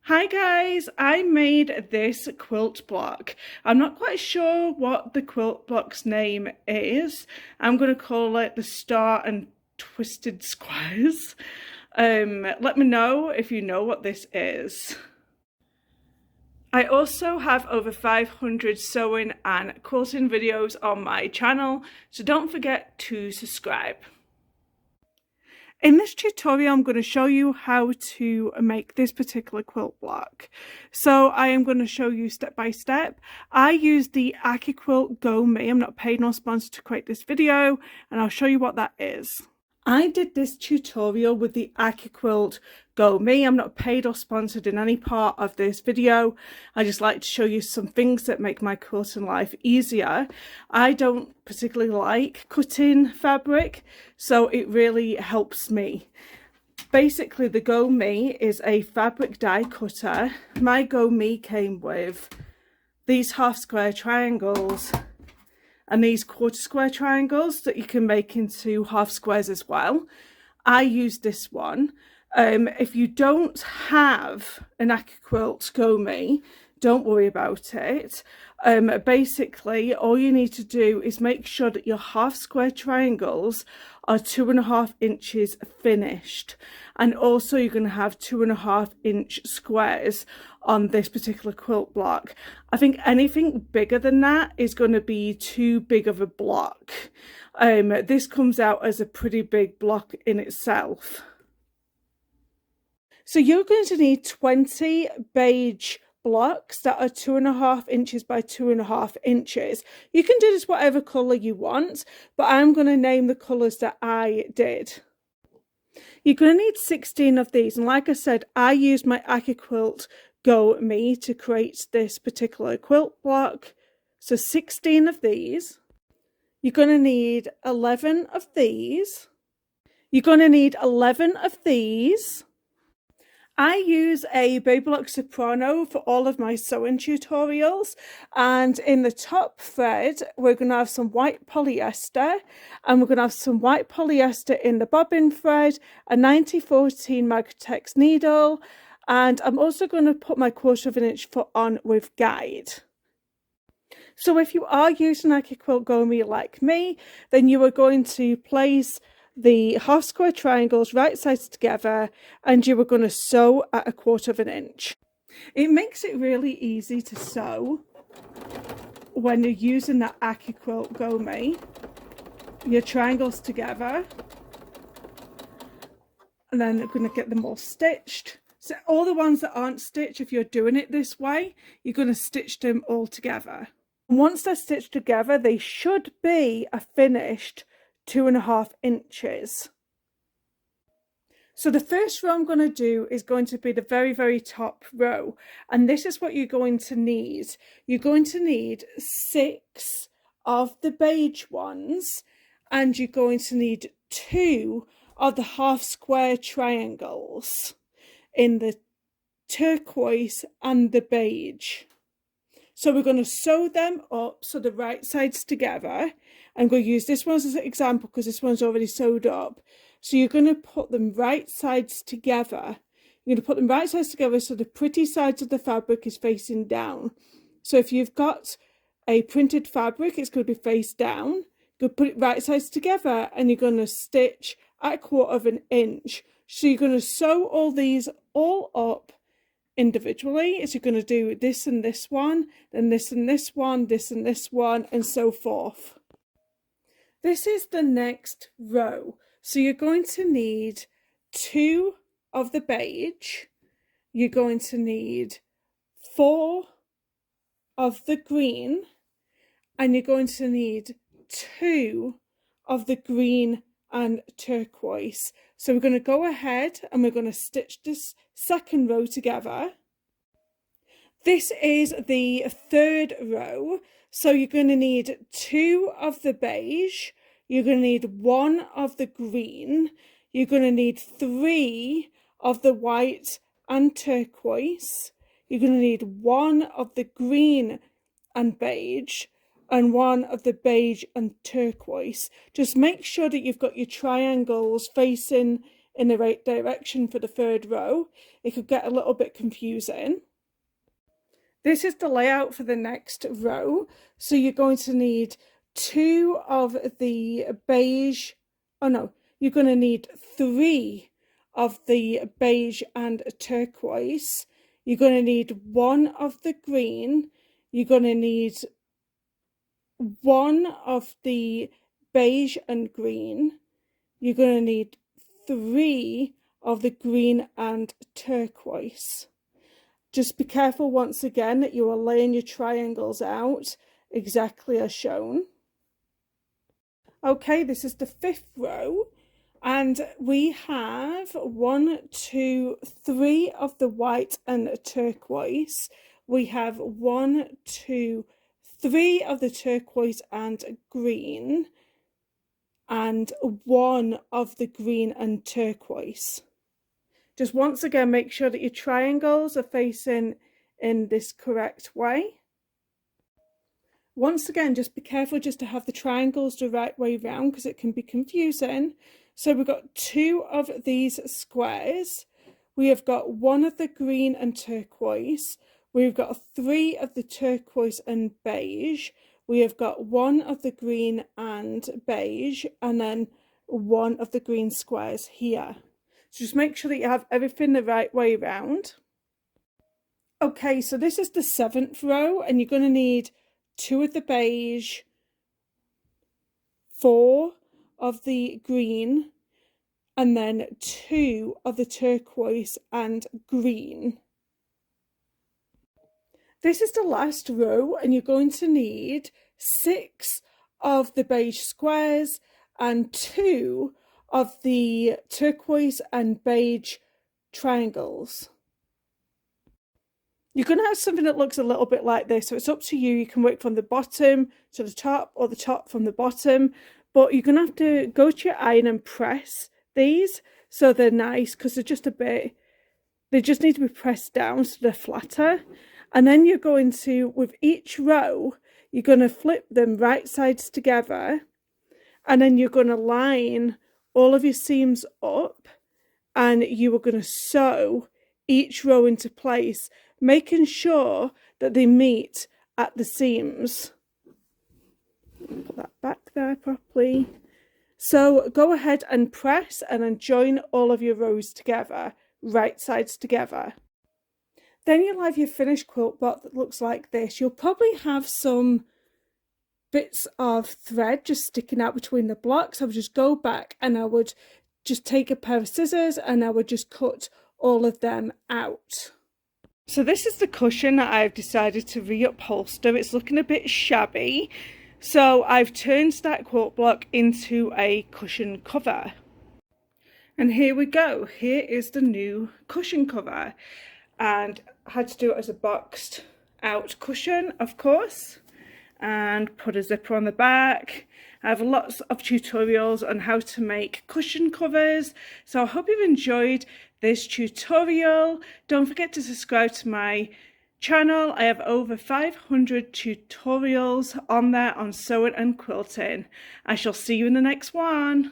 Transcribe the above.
Hi guys, I made this quilt block. I'm not quite sure what the quilt block's name is. I'm going to call it the Star and Twisted Squares. Let me know if you know what this is. I also have over 500 sewing and quilting videos on my channel, so don't forget to subscribe. In this tutorial, I'm going to show you how to make this particular quilt block. So I am going to show you step by step. I use the AccuQuilt Go Me. I'm not paid nor sponsored to create this video, and I'll show you what that is. I did this tutorial with the AccuQuilt Go Me. I'm not paid or sponsored in any part of this video. I just like to show you some things that make my quilting life easier. I don't particularly like cutting fabric, so it really helps me. Basically, the Go Me is a fabric die cutter. My Go Me came with these half square triangles and these quarter square triangles that you can make into half squares as well. I use this one. If you don't have an AccuQuilt Go Me, don't worry about it. Basically, all you need to do is make sure that your half square triangles are 2.5 inches finished, and also you're going to have 2.5 inch squares on this particular quilt block. I think anything bigger than that is going to be too big of a block. This comes out as a pretty big block in itself. So you're going to need 20 beige blocks that are 2.5 inches by 2.5 inches. You can do this whatever colour you want, but I'm going to name the colours that I did. You're going to need 16 of these, and like I said, I used my AccuQuilt Go Me to create this particular quilt block. So 16 of these. You're going to need 11 of these. You're going to need 11 of these. I use a Baby Lock Soprano for all of my sewing tutorials, and in the top thread we're going to have some white polyester, and we're going to have some white polyester in the bobbin thread, a 9014 Magtex needle, and I'm also going to put my 1/4 inch foot on with guide. So if you are using AccuQuilt Go Me like me, then you are going to place the half square triangles right sides together, and you are going to sew at a 1/4 inch. It makes it really easy to sew when you're using that AccuQuilt Go Me. Your triangles together, and then you're going to get them all stitched. So all the ones that aren't stitched, if you're doing it this way, you're going to stitch them all together. And once they're stitched together, they should be a finished 2.5 inches. So the first row I'm going to do is going to be the very top row, and this is what you're going to need. You're going to need 6 of the beige ones, and you're going to need 2 of the half square triangles in the turquoise and the beige. So we're going to sew them up so the right sides together. I'm going to use this one as an example because this one's already sewed up. So you're going to put them right sides together. You're going to put them right sides together so the pretty sides of the fabric is facing down. So if you've got a printed fabric, it's going to be face down. You're going to put it right sides together, and you're going to stitch at 1/4 inch. So you're going to sew all these all up individually. So you're going to do this and this one, then this and this one, this and this one, and so forth. This is the next row. So you're going to need 2 of the beige. You're going to need 4 of the green, and you're going to need 2 of the green and turquoise. So we're going to go ahead and we're going to stitch this second row together. This is the third row. So you're going to need 2 of the beige, you're going to need 1 of the green, you're going to need 3 of the white and turquoise, you're going to need 1 of the green and beige, and 1 of the beige and turquoise. Just make sure that you've got your triangles facing in the right direction for the third row, it could get a little bit confusing. This is the layout for the next row. So you're going to need 2 of the beige, oh no, you're going to need 3 of the beige and turquoise. You're going to need 1 of the green. You're going to need 1 of the beige and green. You're going to need 3 of the green and turquoise. Just be careful once again that you are laying your triangles out exactly as shown. Okay, this is the 5th row, and we have 1, 2, 3 of the white and turquoise. We have 1, 2, 3 of the turquoise and green, and 1 of the green and turquoise. Just once again, make sure that your triangles are facing in this correct way. Once again, just be careful just to have the triangles the right way round because it can be confusing. So we've got 2 of these squares. We have got 1 of the green and turquoise. We've got 3 of the turquoise and beige. We have got 1 of the green and beige, and then 1 of the green squares here. So just make sure that you have everything the right way round. Okay, so this is the 7th row, and you're going to need 2 of the beige, 4 of the green, and then 2 of the turquoise and green. This is the last row, and you're going to need 6 of the beige squares and 2 of the turquoise and beige triangles. You're going to have something that looks a little bit like this, so it's up to you. You can work from the bottom to the top or the top from the bottom, but you're going to have to go to your iron and press these so they're nice, because they're just a bit, they just need to be pressed down so they're flatter. And then you're going to, with each row, you're going to flip them right sides together, and then you're going to line all of your seams up, and you are going to sew each row into place, making sure that they meet at the seams. Put that back there properly. So go ahead and press and then join all of your rows together, right sides together. Then you'll have your finished quilt block that looks like this. You'll probably have some bits of thread just sticking out between the blocks. I would just go back and I would just take a pair of scissors and I would just cut all of them out. So this is the cushion that I've decided to reupholster. It's looking a bit shabby, so I've turned that quilt block into a cushion cover. And here we go. Here is the new cushion cover, and I had to do it as a boxed out cushion, of course, and put a zipper on the back. I have lots of tutorials on how to make cushion covers, so I hope you've enjoyed this tutorial. Don't forget to subscribe to my channel. I have over 500 tutorials on there on sewing and quilting. I shall see you in the next one.